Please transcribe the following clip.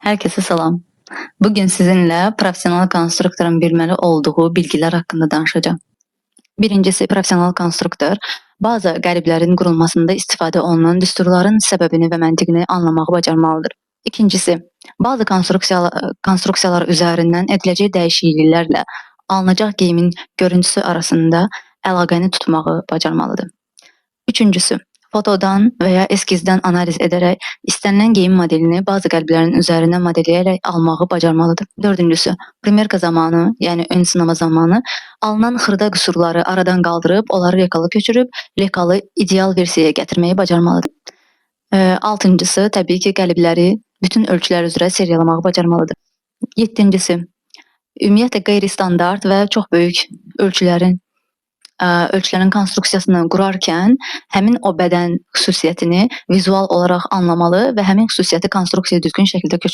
Herkese salam. Bugün sizinle profesyonel konstruktörün bilmeli olduğu bilgiler hakkında danışacağım. Birincisi, profesyonel konstruktör bazı qəliblərin qurulmasında istifadə olunan düsturların səbəbini və məntiqini anlamağı bacarmalıdır. İkincisi, bazı konstruksiyalar üzərindən ediləcək dəyişikliklərlə alınacaq geyimin görüntüsü arasında əlaqəni tutmağı bacarmalıdır. Üçüncüsü, fotodan veya eskizdən analiz edərək istənilən geyim modelini bazı qəliblərin üzərindən modelləyərək almağı bacarmalıdır. Dördüncüsü, primerka zamanı, yəni ön sınama zamanı alınan xırda qüsurları aradan qaldırıb, onları lekalı köçürüb, lekalı ideal versiyaya gətirməyi bacarmalıdır. Altıncısı, təbii ki, qəlibləri bütün ölçülər üzrə serialamağı bacarmalıdır. Yeddincisi, ümumiyyətlə qeyri-standart və çox böyük ölçülərin konstruksiyasını qurarkən həmin o bədən xüsusiyyətini vizual olaraq anlamalı və həmin xüsusiyyəti konstruksiyaya düzgün şəkildə köçürməlidir.